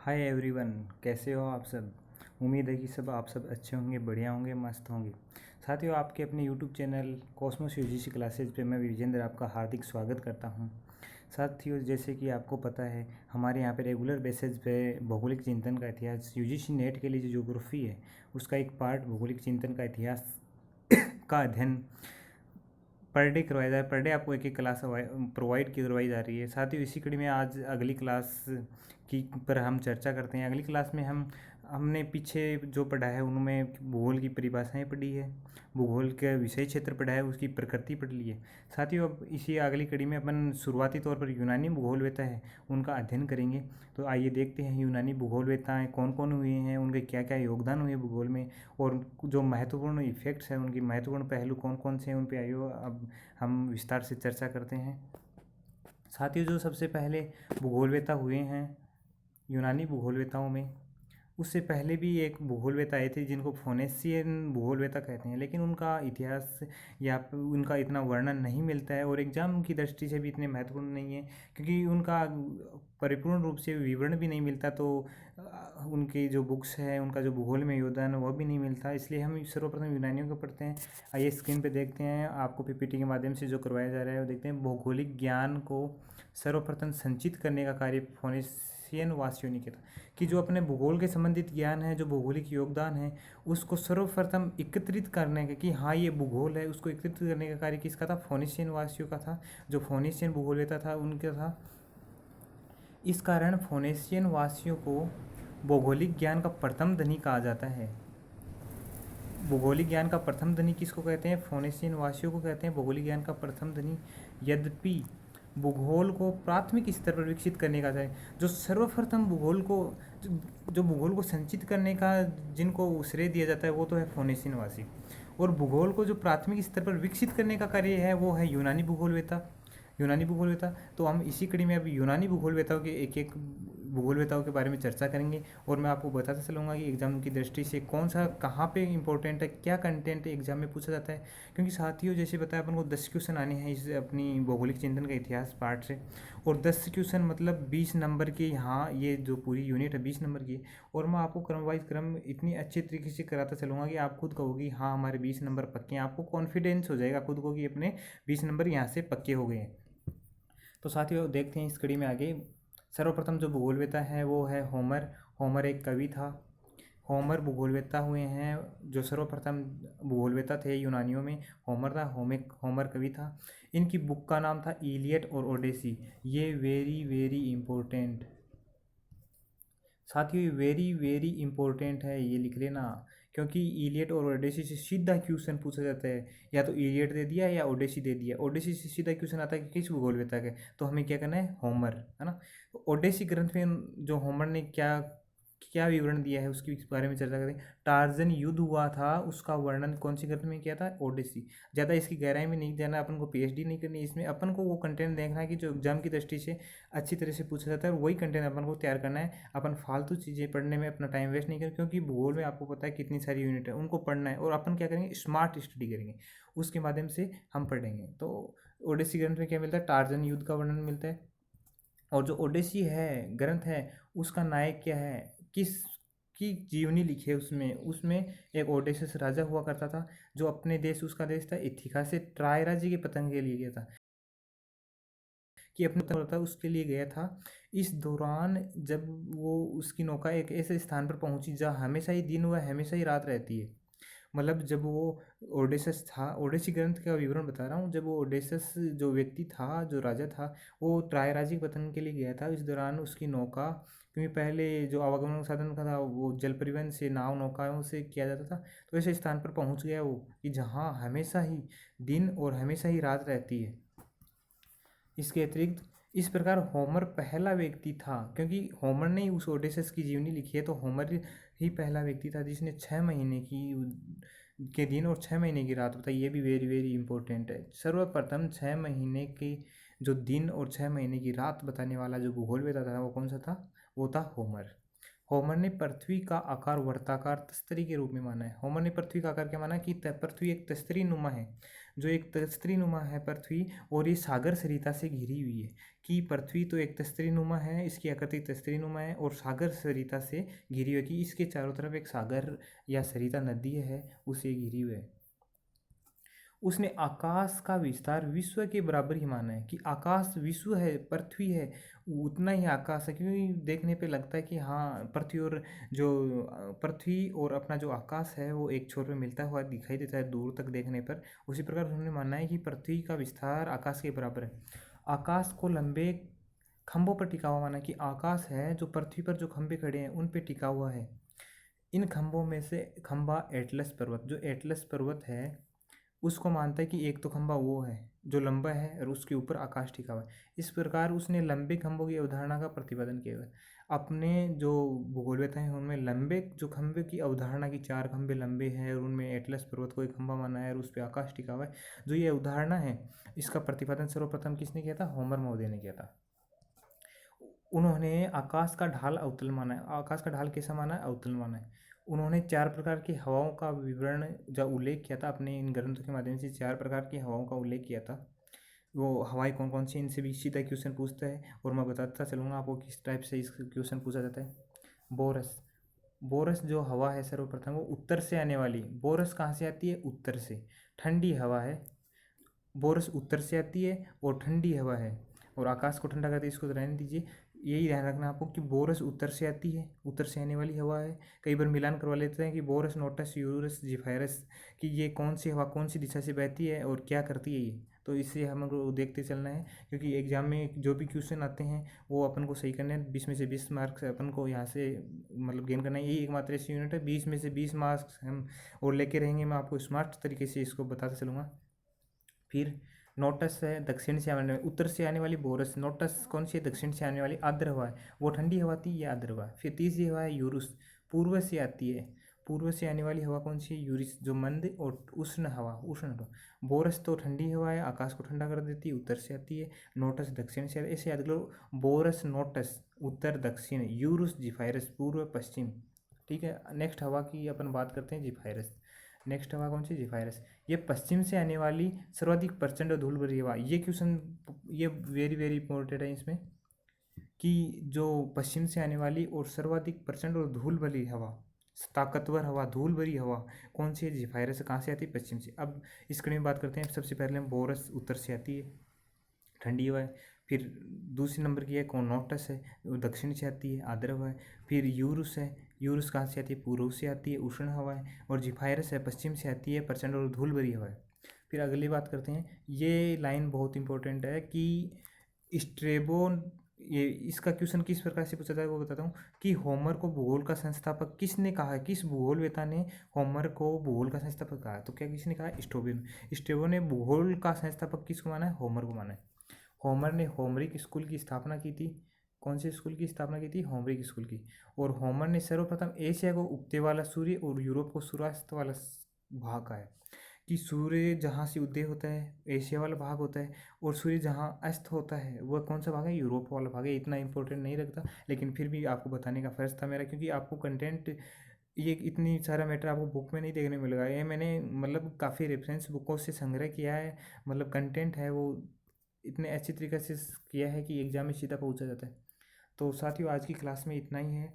Hi everyone, कैसे हो आप सब। उम्मीद है कि सब आप सब अच्छे होंगे, बढ़िया होंगे, मस्त होंगे। साथियों, आपके अपने YouTube channel Cosmos UGC classes पे मैं विजेंद्र आपका हार्दिक स्वागत करता हूं। साथियों, जैसे कि आपको पता है, हमारे यहाँ पे रेगुलर बेसिस पे भौगोलिक चिंतन का इतिहास यूजीसी नेट के लिए जो ज्योग्राफी है उसका एक पार्ट भौगोलिक चिंतन का इतिहास का अध्ययन पर डे करवाया जा रहा है। पर डे आपको एक एक क्लास प्रोवाइड करवाई जा रही है। साथ ही इसी कड़ी में आज अगली क्लास की पर हम चर्चा करते हैं। अगली क्लास में हमने पीछे जो पढ़ा है उनमें भूगोल की परिभाषाएं पढ़ी है, भूगोल का विषय क्षेत्र पढ़ा है, उसकी प्रकृति पढ़ ली है। साथियों, अब इसी अगली कड़ी में अपन शुरुआती तौर पर यूनानी भूगोलवेत्ता है उनका अध्ययन करेंगे। तो आइए देखते हैं यूनानी भूगोलवेत्ताएँ कौन कौन हुए हैं, उनके क्या क्या योगदान हुए भूगोल में, और जो महत्वपूर्ण इफेक्ट्स हैं, उनकी महत्वपूर्ण पहलू कौन कौन से हैं, उन पे आइए अब हम विस्तार से चर्चा करते हैं। साथियों, जो सबसे पहले भूगोलवेत्ता हुए हैं यूनानी भूगोलवेत्ताओं में, उससे पहले भी एक भूगोलवेत्ता आए थे जिनको फोनेशियन भूगोलवेत्ता कहते हैं, लेकिन उनका इतिहास या उनका इतना वर्णन नहीं मिलता है और एग्जाम की दृष्टि से भी इतने महत्वपूर्ण नहीं है, क्योंकि उनका परिपूर्ण रूप से विवरण भी नहीं मिलता। तो उनकी जो बुक्स है, उनका जो भूगोल में योगदान है वह भी नहीं मिलता। इसलिए हम सर्वप्रथम यूनानियों को पढ़ते हैं। आइए स्क्रीन पे देखते हैं, आपको पीपीटी के माध्यम से जो करवाया जा रहा है वो देखते हैं। भौगोलिक ज्ञान को सर्वप्रथम संचित करने का कार्य फोनेशियन वासियों ने किया था, कि जो अपने भूगोल के संबंधित ज्ञान है, जो भौगोलिक योगदान है, उसको सर्वप्रथम एकत्रित करने का, कि हाँ ये भूगोल है, उसको एकत्रित करने का कार्य किसका था? फोनेशियन वासियों का था। जो फोनेशियन भूगोलवेत्ता था उनका था। इस कारण फोनेशियन वासियों को भौगोलिक ज्ञान का प्रथम धनी कहा जाता है। भौगोलिक ज्ञान का प्रथम धनी किसको कहते हैं? फोनेशियन वासियों को कहते हैं भौगोलिक ज्ञान का प्रथम धनी। यद्यपि भूगोल को प्राथमिक स्तर पर विकसित करने का है, जो सर्वप्रथम भूगोल को जो भूगोल को संचित करने का जिनको श्रेय दिया जाता है वो तो है फोनेशियन वासी, और भूगोल को जो प्राथमिक स्तर पर विकसित करने का कार्य है वो है यूनानी भूगोलवेत्ता। यूनानी भूगोलवेत्ता। तो हम इसी कड़ी में अब यूनानी भूगोलवेत्ताओं के एक एक भूगोलवेत्ताओं के बारे में चर्चा करेंगे, और मैं आपको बताता चलूँगा कि एग्जाम की दृष्टि से कौन सा कहाँ पे इंपॉर्टेंट है, क्या कंटेंट एग्जाम में पूछा जाता है। क्योंकि साथियों, जैसे बताया अपन को 10 क्वेश्चन आने हैं इस अपनी भौगोलिक चिंतन का इतिहास पार्ट से, और 10 क्वेश्चन मतलब 20 नंबर के। यहाँ ये जो पूरी यूनिट है 20 नंबर की है, और मैं आपको क्रम वाइज क्रम इतनी अच्छे तरीके से कराता चलूँगा कि आप खुद कहोगे हाँ हमारे 20 नंबर पक्के हैं। आपको कॉन्फिडेंस हो जाएगा खुद को कि अपने 20 नंबर यहाँ से पक्के हो गए हैं। तो साथियों, देखते हैं इस कड़ी में आगे। सर्वप्रथम जो भूगोलवेत्ता है वो है होमर। होमर एक कवि था। होमर भूगोलवेत्ता हुए हैं जो सर्वप्रथम भूगोलवेत्ता थे यूनानियों में। होमर था। होमर कवि था। इनकी बुक का नाम था इलियड और ओडेसी। ये वेरी वेरी इम्पोर्टेंट साथियों, ये वेरी वेरी इंपॉर्टेंट है, ये लिख लेना, क्योंकि इलियड और ओडेसी से सीधा क्वेश्चन पूछा जाता है। या तो इलियड दे दिया या ओडेसी दे दिया। ओडेसी से सीधा क्वेश्चन आता है कि किस भूगोलवेत्ता का, तो हमें क्या करना है? होमर, है ना। ओडेसी ग्रंथ में जो होमर ने क्या क्या विवरण दिया है उसके बारे में चर्चा करें। टार्जन युद्ध हुआ था उसका वर्णन कौन सी ग्रंथ में किया था? ओडेसी। ज़्यादा इसकी गहराई में नहीं जाना, अपन को पीएचडी नहीं करनी इसमें। अपन को वो कंटेंट देखना है कि जो एग्जाम की दृष्टि से अच्छी तरह से पूछा जाता है, और वही कंटेंट अपन को तैयार करना है। अपन फालतू चीज़ें पढ़ने में अपना टाइम वेस्ट नहीं करें, क्योंकि भूगोल में आपको पता है कितनी सारी यूनिट है, उनको पढ़ना है, और अपन क्या करेंगे? स्मार्ट स्टडी करेंगे, उसके माध्यम से हम पढ़ेंगे। तो ओडेसी ग्रंथ में क्या मिलता है? टार्जन युद्ध का वर्णन मिलता है। और जो ओडेसी है ग्रंथ है, उसका नायक क्या है, किस की जीवनी लिखी है उसमें? उसमें एक ओडेसस राजा हुआ करता था जो अपने देश, उसका देश था इथिका से ट्राय राज्य के पतन के लिए गया था, कि अपने पतन था उसके लिए गया था। इस दौरान जब वो उसकी नौका एक ऐसे स्थान पर पहुंची जहाँ हमेशा ही दिन व हमेशा ही रात रहती है। मतलब जब वो ओडेसस था, ओडेसी ग्रंथ का विवरण बता रहा हूँ, जब वो ओडेसस जो व्यक्ति था, जो राजा था, वो ट्राय राज्य के पतन के लिए गया था। इस दौरान उसकी नौका, क्योंकि पहले जो आवागमन का साधन का था वो जल परिवहन से, नाव नौकाओं से किया जाता था, तो ऐसे स्थान पर पहुंच गया वो कि जहाँ हमेशा ही दिन और हमेशा ही रात रहती है। इसके अतिरिक्त इस प्रकार होमर पहला व्यक्ति था, क्योंकि होमर ने ही उस ओडेसस की जीवनी लिखी है, तो होमर ही पहला व्यक्ति था जिसने 6 महीने के दिन और 6 महीने की रात बताई। ये भी वेरी वेरी इंपॉर्टेंट है। सर्वप्रथम 6 महीने के जो दिन और 6 महीने की रात बताने वाला जो भूगोलवेत्ता था वो कौन सा था? वो था होमर। होमर ने पृथ्वी का आकार वर्ताकार तस्तरी के रूप में माना है। होमर ने पृथ्वी का आकार क्या माना? कि पृथ्वी एक तस्तरी नुमा है जो एक तस्तरीनुमा है पृथ्वी, और ये सागर सरिता से घिरी हुई है। कि पृथ्वी तो एक तस्तरीनुमा है, इसकी आकृति तस्तरीनुमा है और सागर सरिता से घिरी हुई है, कि इसके चारों तरफ एक सागर या सरिता नदी है, उसे घिरी हुई है। उसने आकाश का विस्तार विश्व के बराबर ही माना है, कि आकाश विश्व है, पृथ्वी है, उतना ही आकाश है। क्योंकि देखने पे लगता है कि हाँ, पृथ्वी और अपना जो आकाश है वो एक छोर पे मिलता हुआ दिखाई देता है दूर तक देखने पर। उसी प्रकार उन्होंने माना है कि पृथ्वी का विस्तार आकाश के बराबर है। आकाश को लंबे खंभों पर टिका हुआ माना है, कि आकाश है जो पृथ्वी पर जो खंभे खड़े हैं उन पे टिका हुआ है। इन खंभों में से खंभा एटलस पर्वत, जो एटलस पर्वत है उसको मानता है कि एक तो खंभा वो है जो लंबा है और उसके ऊपर आकाश टिका हुआ है। इस प्रकार उसने लंबे खंभों की अवधारणा का प्रतिपादन किया है। अपने जो भूगोलवेत्ता हैं उनमें लंबे जो खंभे की अवधारणा की 4 खंभे लंबे हैं और उनमें एटलस पर्वत को एक खंभा माना है और उस पर आकाश टिका हुआ है, जो ये अवधारणा है इसका प्रतिपादन सर्वप्रथम किसने किया था? होमर महोदय ने किया था। उन्होंने आकाश का ढाल अवतल माना है। आकाश का ढाल कैसा माना है? अवतल माना है। उन्होंने 4 प्रकार की हवाओं का विवरण जब उल्लेख किया था, अपने इन ग्रंथों के माध्यम से 4 प्रकार की हवाओं का उल्लेख किया था। वो हवाएं कौन कौन सी, इनसे भी सीधा क्वेश्चन पूछता है और मैं बताता चलूँगा आपको किस टाइप से इस क्वेश्चन पूछा जाता है। बोरस, बोरस जो हवा है सर्वप्रथम वो उत्तर से आने वाली। बोरस कहाँ से आती है? उत्तर से। ठंडी हवा है, बोरस उत्तर से आती है और ठंडी हवा है, और आकाश को ठंडा करती है। इसको तो रहने दीजिए, यही ध्यान रखना आपको कि बोरस उत्तर से आती है, उत्तर से आने वाली हवा है। कई बार मिलान करवा लेते हैं कि बोरस, नोटस, यूरस, जिफायरस, कि ये कौन सी हवा कौन सी दिशा से बहती है और क्या करती है ये। तो इससे हमको देखते चलना है, क्योंकि एग्जाम में जो भी क्वेश्चन आते हैं वो अपन को सही करने हैं। 20 में से 20 मार्क्स अपन को यहाँ से मतलब गेन करना है। यही एकमात्र ऐसी यूनिट है 20 में से 20 मार्क्स हम और लेके रहेंगे। मैं आपको स्मार्ट तरीके से इसको बताते चलूँगा। फिर नोटस है दक्षिण से आने वाली, उत्तर से आने वाली बोरस। नोटस कौन सी है? दक्षिण से आने वाली आर्द्र हवा है, वो ठंडी हवा थी, ये आर्द्र हवा है। फिर तीसरी हवा है यूरुस, पूर्व से आती है। पूर्व से आने वाली हवा कौन सी है? यूरिस, जो मंद और उष्ण हवा, उष्ण हवा। बोरस तो ठंडी हवा है, आकाश को ठंडा कर देती है, उत्तर से आती है। नोटस दक्षिण से आती है। ऐसे याद करो, बोरस नोटस उत्तर दक्षिण, यूरुस जिफायरस पूर्व पश्चिम। ठीक है, नेक्स्ट हवा की अपन बात करते हैं, जिफायरस। नेक्स्ट हवा कौन सी? जिफायरस। ये पश्चिम से आने वाली सर्वाधिक प्रचंड धूल भरी हवा। ये क्वेश्चन ये वेरी वेरी इंपॉर्टेंट है इसमें, कि जो पश्चिम से आने वाली और सर्वाधिक प्रचंड और धूल भरी हवा, ताकतवर हवा, धूल भरी हवा कौन सी है? जिफायरस। कहाँ से आती है? पश्चिम से। अब इस कड़ी में बात करते हैं। सबसे पहले हम बोरस उत्तर से आती है, ठंडी हवा है। फिर दूसरे नंबर की है कोनोटस है, वो दक्षिण से आती है, आर्द्र हवा है। फिर यूरुस है, यूरुस कहाँ से आती है? पूर्व से आती है, उष्ण हवा है। और जिफायरस है, पश्चिम से आती है, प्रचंड और धूल भरी हवा है। फिर अगली बात करते हैं, ये लाइन बहुत इंपॉर्टेंट है कि स्ट्रेबो, ये इसका क्वेश्चन किस प्रकार से पूछा जाए वो बताता हूँ, कि होमर को भूगोल का संस्थापक किसने कहा है? किस भूगोलवेत्ता ने होमर को भूगोल का संस्थापक कहा है? तो क्या किसने कहा? स्ट्रेबो ने। स्ट्रेबो ने भूगोल का संस्थापक किसको माना है? होमर को माना है। होमर ने होमरिक स्कूल की स्थापना की थी। कौन से स्कूल की स्थापना की थी? होमरिक स्कूल की। और होमर ने सर्वप्रथम एशिया को उगते वाला सूर्य और यूरोप को सूर्यास्त वाला भाग कहा है, कि सूर्य जहाँ से उदय होता है एशिया वाला भाग होता है, और सूर्य जहाँ अस्त होता है वह कौन सा भाग है? यूरोप वाला भाग है। इतना इंपॉर्टेंट नहीं रखता, लेकिन फिर भी आपको बताने का फर्ज था मेरा, क्योंकि आपको कंटेंट ये इतनी सारा मैटर आपको बुक में नहीं देखने मिलेगा। ये मैंने मतलब काफ़ी रेफरेंस बुकों से संग्रह किया है, मतलब कंटेंट है वो इतने अच्छी तरीके से किया है कि एग्जाम में सीधा पहुंचा जाता है। तो साथियों आज की क्लास में इतना ही है।